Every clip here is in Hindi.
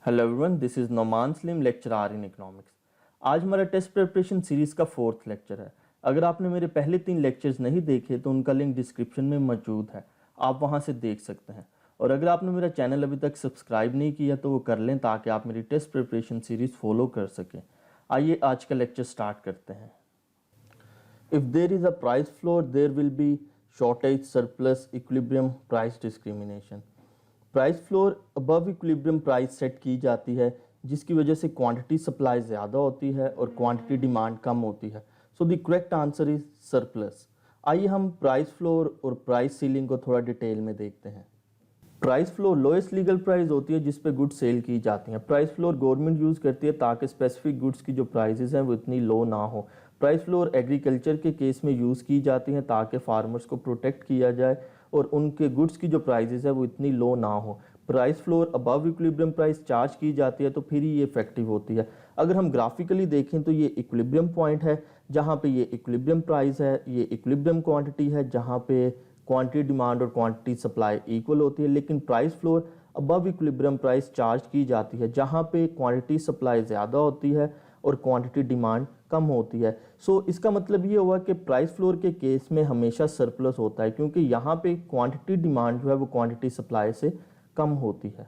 Hello everyone, this is Noman Salim, lecturer in economics. आज हमारा टेस्ट प्रिपरेशन सीरीज़ का 4th लेक्चर है। अगर आपने मेरे पहले 3 लेक्चर्स नहीं देखे तो उनका लिंक डिस्क्रिप्शन में मौजूद है, आप वहां से देख सकते हैं। और अगर आपने मेरा चैनल अभी तक सब्सक्राइब नहीं किया तो वो कर लें ताकि आप मेरी टेस्ट प्रिपरेशन सीरीज़ फॉलो कर सकें। आइए आज का लेक्चर स्टार्ट करते हैं। If there is a price floor there will be shortage, surplus, equilibrium, price discrimination. Price floor above equilibrium price set की जाती है जिसकी वजह से क्वांटिटी सप्लाई ज़्यादा होती है और क्वांटिटी डिमांड कम होती है। So the correct answer is surplus. आइए हम प्राइस फ्लोर और प्राइस सीलिंग को थोड़ा डिटेल में देखते हैं। Price floor lowest legal price होती है जिस पे गुड्स सेल की जाती हैं। प्राइस फ्लोर गवर्नमेंट यूज़ करती है ताकि स्पेसिफिक गुड्स की जो प्राइसेस हैं वो इतनी लो ना हो। प्राइस फ्लोर एग्रीकल्चर के केस में यूज़ की जाती हैं ताकि फार्मर्स को प्रोटेक्ट किया जाए और उनके गुड्स की जो प्राइसेस है वो इतनी लो ना हो। Price floor above equilibrium price charge की जाती है तो फिर ही ये इफेक्टिव होती है। अगर हम ग्राफिकली देखें तो ये इक्विलिब्रियम पॉइंट है जहाँ पे ये इक्विलिब्रियम प्राइस है, ये इक्विलिब्रियम क्वांटिटी है जहाँ पे क्वांटिटी डिमांड और क्वांटिटी सप्लाई इक्वल होती है। लेकिन price floor above equilibrium price charge की जाती है जहाँ पे क्वांटिटी सप्लाई ज़्यादा होती है और क्वांटिटी डिमांड कम होती है। सो इसका मतलब ये हुआ कि प्राइस फ्लोर के केस में हमेशा सरप्लस होता है क्योंकि यहाँ पे क्वांटिटी डिमांड जो है वो क्वांटिटी सप्लाई से कम होती है।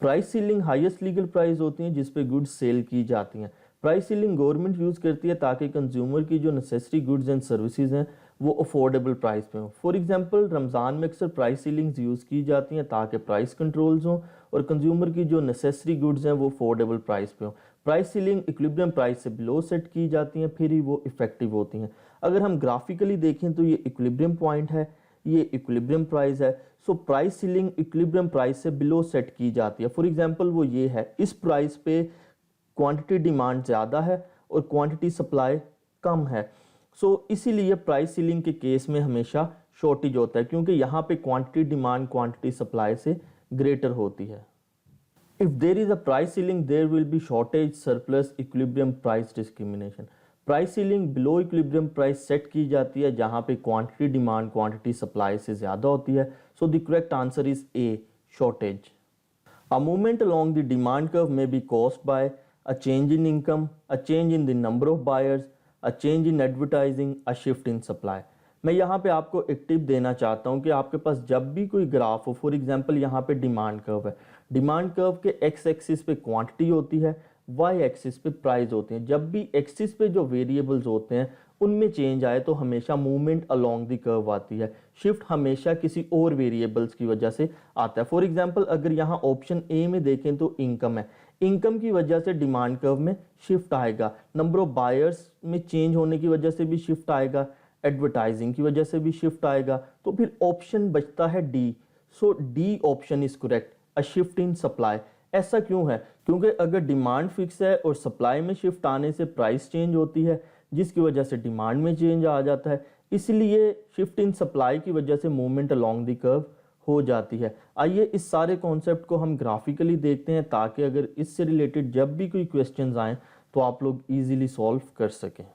Price ceiling highest legal price होती है जिस पे गुड्स सेल की जाती हैं। प्राइस सीलिंग गवर्नमेंट यूज़ करती है ताकि कंज्यूमर की जो नेसेसरी गुड्स एंड सर्विसेज हैं वो अफोर्डेबल प्राइस पे हो। फॉर एग्जांपल रमज़ान में अक्सर प्राइस सीलिंग्स यूज़ की जाती हैं ताकि प्राइस कंट्रोल्स हों और कंज्यूमर की जो नेसेसरी गुड्स हैं वो अफोर्डेबल प्राइस पे हो। प्राइस सीलिंग इक्विलिब्रियम प्राइस से बिलो सेट की जाती हैं फिर ही वो इफेक्टिव होती हैं। अगर हम ग्राफिकली देखें तो ये इक्विलिब्रियम पॉइंट है, ये इक्विलिब्रियम प्राइस है। So price ceiling equilibrium price से बिलो सेट की जाती है। फॉर एग्जांपल वो ये है, इस प्राइस पे क्वांटिटी डिमांड ज़्यादा है और क्वांटिटी सप्लाई कम है। सो इसीलिए प्राइस सीलिंग के केस में हमेशा शॉर्टेज होता है क्योंकि यहाँ पे क्वांटिटी डिमांड क्वांटिटी सप्लाई से ग्रेटर होती है। If there is a price ceiling there will be shortage, surplus, equilibrium, price discrimination. Price ceiling below equilibrium price set की जाती है जहाँ पे क्वांटिटी डिमांड क्वांटिटी सप्लाई से ज़्यादा होती है। So the correct answer is A, shortage. A movement along the demand curve may be caused by a change in income, a change in the number of buyers, a change in advertising, a shift in supply. मैं यहाँ पे आपको एक टिप देना चाहता हूँ कि आपके पास जब भी कोई ग्राफ हो, फॉर एग्जांपल यहाँ पे डिमांड कर्व है, डिमांड कर्व के एक्स एक्सिस पे क्वांटिटी होती है, वाई एक्सिस पे प्राइस होती है। जब भी एक्सिस पे जो वेरिएबल्स होते हैं उनमें चेंज आए तो हमेशा मूवमेंट अलोंग द कर्व आती है। शिफ्ट हमेशा किसी और वेरिएबल्स की वजह से आता है। फॉर एग्जांपल अगर यहाँ ऑप्शन ए में देखें तो इनकम है, इनकम की वजह से डिमांड कर्व में शिफ्ट आएगा, नंबर ऑफ बायर्स में चेंज होने की वजह से भी शिफ्ट आएगा, एडवर्टाइजिंग की वजह से भी शिफ्ट आएगा। तो फिर ऑप्शन बचता है D. So D option is correct, a shift in supply. ऐसा क्यों है? क्योंकि अगर डिमांड फिक्स है और सप्लाई में शिफ्ट आने से प्राइस चेंज होती है जिसकी वजह से डिमांड में चेंज आ जाता है, इसलिए शिफ्ट इन सप्लाई की वजह से मूवमेंट अलोंग द कर्व हो जाती है। आइए इस सारे कॉन्सेप्ट को हम ग्राफिकली देखते हैं ताकि अगर इससे रिलेटेड जब भी कोई क्वेश्चंस आएँ तो आप लोग इजीली सॉल्व कर सकें।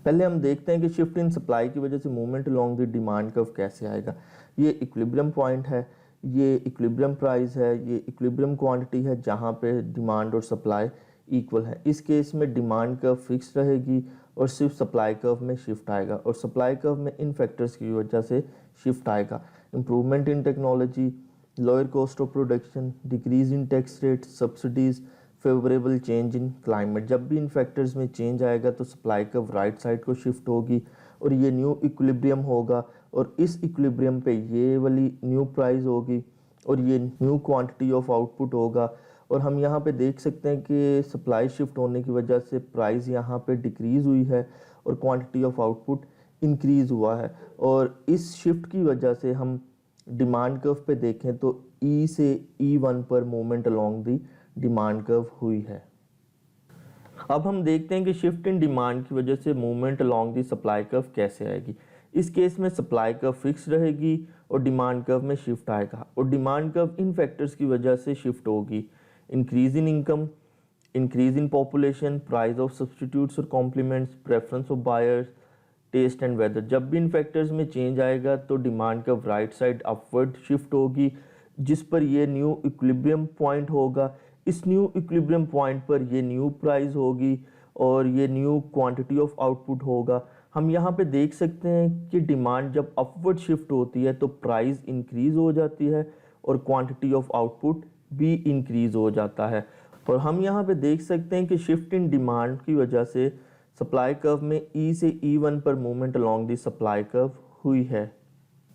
पहले हम देखते हैं कि शिफ्ट इन सप्लाई की वजह से movement along the demand curve कैसे आएगा। ये इक्विलिब्रियम पॉइंट है, ये इक्विलिब्रियम प्राइस है, ये इक्विलिब्रियम क्वांटिटी है जहाँ पे डिमांड और सप्लाई इक्वल है। इस केस में डिमांड कर्व फिक्स रहेगी और सिर्फ सप्लाई कर्व में शिफ्ट आएगा और सप्लाई कर्व में इन फैक्टर्स की वजह से शिफ्ट आएगा। Improvement in technology, lower cost of production, decrease in tax rate, subsidies, favourable change in climate. जब भी इन फैक्टर्स में चेंज आएगा तो सप्लाई कर्व राइट साइड को शिफ्ट होगी और ये न्यू इक्विलिब्रियम होगा और इस इक्विलिब्रियम पे ये वाली न्यू प्राइस होगी और ये न्यू क्वांटिटी ऑफ आउटपुट होगा। और हम यहाँ पे देख सकते हैं कि सप्लाई शिफ्ट होने की वजह से प्राइस यहाँ पे डिक्रीज़ हुई है और क्वांटिटी ऑफ आउटपुट इंक्रीज़ हुआ है। और इस शिफ्ट की वजह से हम डिमांड कर्व पे देखें तो ई से E1 पर movement along the demand curve हुई है। अब हम देखते हैं कि शिफ्ट इन डिमांड की वजह से movement along the supply curve कैसे आएगी। इस केस में सप्लाई कर्व फिक्स रहेगी और डिमांड कर्व में शिफ्ट आएगा और डिमांड कर्व इन फैक्टर्स की वजह से शिफ्ट होगी। Increase in income, increase in population, price of substitutes और complements, preference of buyers, taste and weather. जब भी इन फैक्टर्स में चेंज आएगा तो demand curve right side upward shift होगी जिस पर ये न्यू इक्विलिब्रियम पॉइंट होगा। इस न्यू इक्विलिब्रियम पॉइंट पर ये न्यू प्राइस होगी और ये न्यू क्वांटिटी ऑफ आउटपुट होगा। हम यहाँ पे देख सकते हैं कि डिमांड जब अपवर्ड शिफ्ट होती है तो प्राइस इंक्रीज हो जाती है और क्वांटिटी ऑफ आउटपुट भी इंक्रीज हो जाता है। और हम यहाँ पे देख सकते हैं कि शिफ्ट इन डिमांड की वजह से सप्लाई कर्व में E से E1 पर movement along the supply curve हुई है।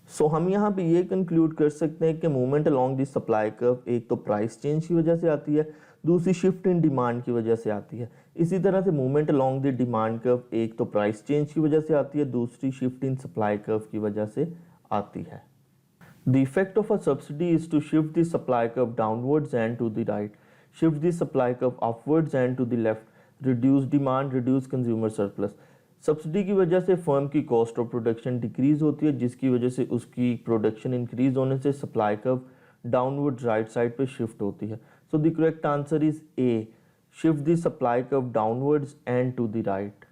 सो हम यहाँ पे ये कंक्लूड कर सकते हैं कि movement along the supply curve एक तो प्राइस चेंज की वजह से आती है, दूसरी शिफ्ट इन डिमांड की वजह से आती है। इसी तरह से movement along the demand curve एक तो प्राइस चेंज की वजह से आती है, दूसरी शिफ्ट इन सप्लाई कर्व की वजह से आती है। The effect of a subsidy is to shift the supply curve downwards and to the right, shift the supply curve upwards and to the left, reduce demand, reduce consumer surplus। Subsidy की वजह से फर्म की कॉस्ट ऑफ प्रोडक्शन डिक्रीज होती है, जिसकी वजह से उसकी प्रोडक्शन इंक्रीज होने से supply curve downward right side पे शिफ्ट होती है। So the correct answer is A, shift the supply curve downwards and to the right.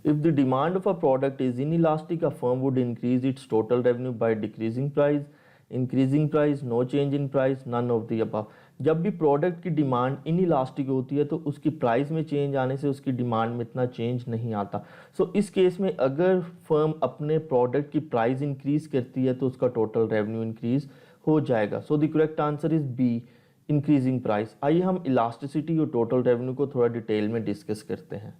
If the demand of a product is inelastic, a firm would increase its total revenue by decreasing price, increasing price, no change in price, none of the above। जब भी प्रोडक्ट की डिमांड इनइलास्टिक होती है तो उसकी प्राइस में चेंज आने से उसकी डिमांड में इतना चेंज नहीं आता। सो इस केस में अगर फर्म अपने प्रोडक्ट की प्राइस इंक्रीज करती है तो उसका टोटल रेवेन्यू इंक्रीज हो जाएगा। So the correct answer is B, increasing price. आइए हम इलास्टिसिटी और टोटल रेवेन्यू को थोड़ा डिटेल में डिस्कस करते हैं।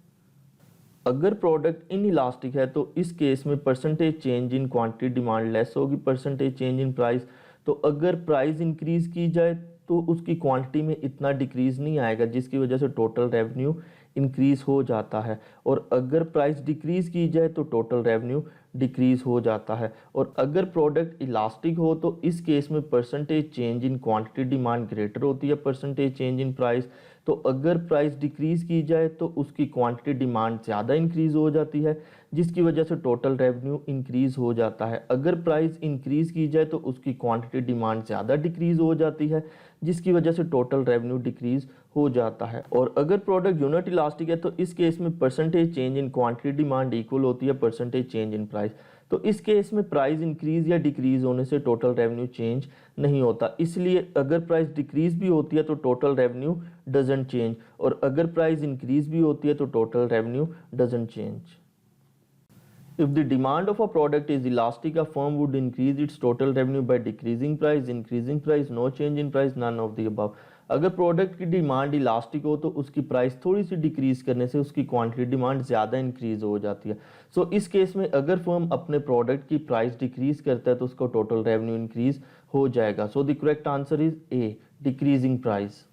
अगर प्रोडक्ट इनइलास्टिक है तो इस केस में percentage change in quantity demand less होगी परसेंटेज चेंज इन प्राइस। तो अगर प्राइस इंक्रीज की जाए तो उसकी क्वांटिटी में इतना डिक्रीज नहीं आएगा, जिसकी वजह से टोटल रेवेन्यू इंक्रीज हो जाता है। और अगर प्राइस डिक्रीज की जाए तो टोटल रेवेन्यू डिक्रीज हो जाता है। और अगर प्रोडक्ट इलास्टिक हो तो इस केस में percentage change in quantity demand greater होती है परसेंटेज चेंज इन प्राइस। तो अगर प्राइस डिक्रीज की जाए तो उसकी क्वांटिटी डिमांड ज़्यादा इंक्रीज हो जाती है, जिसकी वजह से टोटल रेवेन्यू इंक्रीज हो जाता है। अगर प्राइस इंक्रीज की जाए तो उसकी क्वांटिटी डिमांड ज़्यादा डिक्रीज हो जाती है, जिसकी वजह से टोटल रेवेन्यू डिक्रीज हो जाता है। और अगर प्रोडक्ट यूनिट इलास्टिक है तो इस केस में percentage change in quantity demand equal होती है परसेंटेज चेंज इन प्राइस। तो इस केस में प्राइस इंक्रीज या डिक्रीज होने से टोटल रेवेन्यू चेंज नहीं होता, इसलिए अगर प्राइस डिक्रीज भी होती है तो टोटल रेवेन्यू डजंट चेंज, और अगर प्राइस इंक्रीज भी होती है तो total revenue doesn't change. If the demand of a product is elastic, a firm would increase its total revenue by decreasing price, no change in price, none of the above। अगर प्रोडक्ट की डिमांड इलास्टिक हो तो उसकी प्राइस थोड़ी सी डिक्रीज करने से उसकी क्वांटिटी डिमांड ज़्यादा इंक्रीज हो जाती है। सो इस केस में अगर फर्म अपने प्रोडक्ट की प्राइस डिक्रीज करता है तो उसका टोटल रेवेन्यू इंक्रीज हो जाएगा। So the correct answer is A, decreasing price.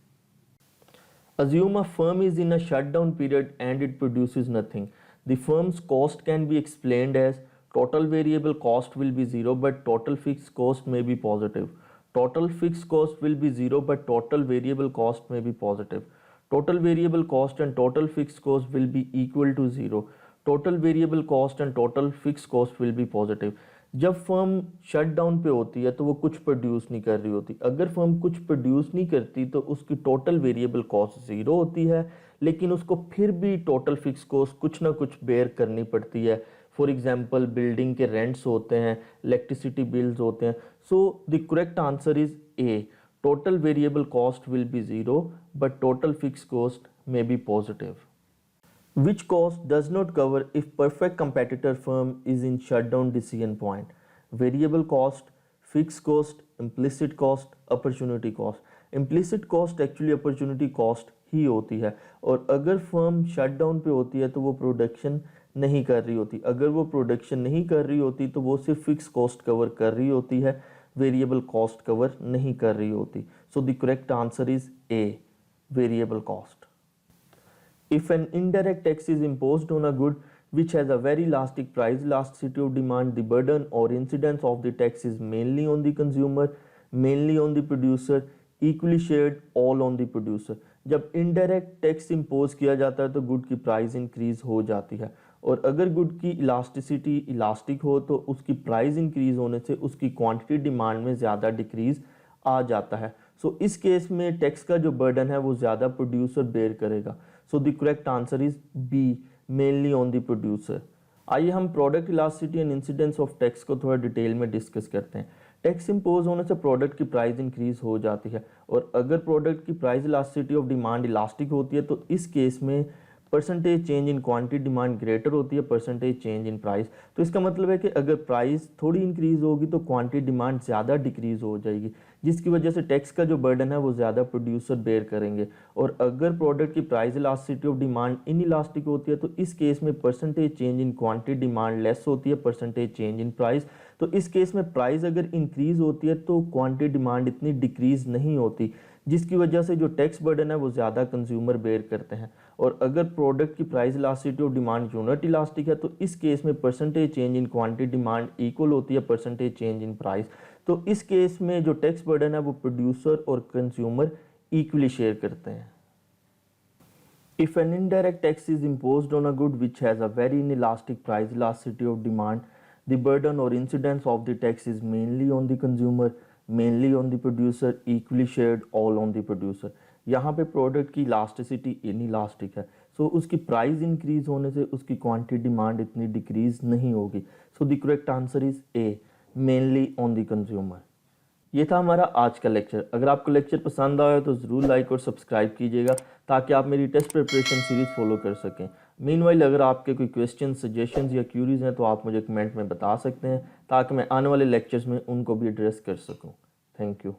Assume a firm is in a shutdown period and it produces nothing. The firm's cost can be explained as total variable cost will be zero but total fixed cost may be positive. Total fixed cost will be zero but total variable cost may be positive. Total variable cost and total fixed cost will be equal to zero. Total variable cost and total fixed cost will be positive. जब फर्म शट डाउन पे होती है तो वो कुछ प्रोड्यूस नहीं कर रही होती। अगर फर्म कुछ प्रोड्यूस नहीं करती तो उसकी टोटल वेरिएबल कॉस्ट ज़ीरो होती है, लेकिन उसको फिर भी टोटल फिक्स कॉस्ट कुछ ना कुछ बेयर करनी पड़ती है। फॉर एग्जांपल बिल्डिंग के रेंट्स होते हैं, इलेक्ट्रिसिटी बिल्स होते हैं। सो the correct answer is A, total variable cost will be zero but total fix cost may be positive. Which cost does not cover if perfect competitor firm is in shutdown decision point? Variable cost, fixed cost, implicit cost, opportunity cost। Implicit cost actually opportunity cost ही होती है, और अगर फर्म शटडाउन पे होती है तो वो प्रोडक्शन नहीं कर रही होती। अगर वो प्रोडक्शन नहीं कर रही होती तो वो सिर्फ फिक्स कॉस्ट कवर कर रही होती है, वेरिएबल कॉस्ट कवर नहीं कर रही होती। सो the correct answer is A, variable cost. If an indirect tax is imposed on a good which has a very elastic price elasticity of demand, the burden or incidence of the tax is mainly on the consumer, mainly on the producer, equally shared all on the producer। जब इनडायरेक्ट टैक्स इम्पोज किया जाता है तो गुड की प्राइस इंक्रीज हो जाती है, और अगर गुड की इलास्टिसिटी इलास्टिक हो तो उसकी प्राइस इंक्रीज होने से उसकी क्वांटिटी डिमांड में ज़्यादा डिक्रीज आ जाता है। सो इस केस में टैक्स का जो बर्डन है वो ज़्यादा प्रोड्यूसर बेयर करेगा। So the correct answer is B, mainly on the producer. आइए हम product elasticity and incidence of tax को थोड़ा डिटेल में डिस्कस करते हैं। टैक्स इम्पोज होने से प्रोडक्ट की प्राइस इंक्रीज हो जाती है, और अगर प्रोडक्ट की price elasticity of demand elastic होती है तो इस केस में percentage change in quantity demand greater होती है परसेंटेज चेंज इन प्राइस। तो इसका मतलब है कि अगर प्राइस थोड़ी इंक्रीज होगी तो क्वांटिटी डिमांड ज़्यादा डिक्रीज हो जाएगी, जिसकी वजह से टैक्स का जो बर्डन है वो ज़्यादा प्रोड्यूसर बेयर करेंगे। और अगर प्रोडक्ट की price elasticity of demand in elastic होती है तो इस केस में percentage change in quantity demand less होती है परसेंटेज चेंज इन प्राइस। तो इस केस में प्राइस अगर इंक्रीज होती है तो क्वांटिटी डिमांड इतनी डिक्रीज नहीं होती, जिसकी वजह से जो टैक्स बर्डन है वो ज़्यादा कंज्यूमर बेयर करते हैं। और अगर प्रोडक्ट की price elasticity of demand unit elastic है तो इस केस में percentage change in quantity demand equal होती है परसेंटेज चेंज इन प्राइस। तो इस केस में जो टैक्स बर्डन है वो प्रोड्यूसर और कंज्यूमर इक्वली शेयर करते हैं। If an indirect tax is imposed on a good which has a very inelastic price elasticity of demand, the burden or incidence of the tax is mainly on the consumer, mainly on the producer, equally shared all on the producer। यहाँ पे प्रोडक्ट की इलास्टिसिटी इनइलास्टिक है, सो उसकी प्राइस इंक्रीज होने से उसकी क्वांटिटी डिमांड इतनी डिक्रीज नहीं होगी। सो the correct answer is A, mainly on the consumer. ये था हमारा आज का लेक्चर। अगर आपको लेक्चर पसंद आया तो ज़रूर लाइक और सब्सक्राइब कीजिएगा ताकि आप मेरी टेस्ट प्रिपरेशन सीरीज़ फॉलो कर सकें। मीनवाइल अगर आपके कोई क्वेश्चन, सजेशंस या क्यूरीज हैं तो आप मुझे कमेंट में बता सकते हैं ताकि मैं आने वाले लेक्चर्स में उनको भी एड्रेस कर सकूं। Thank you.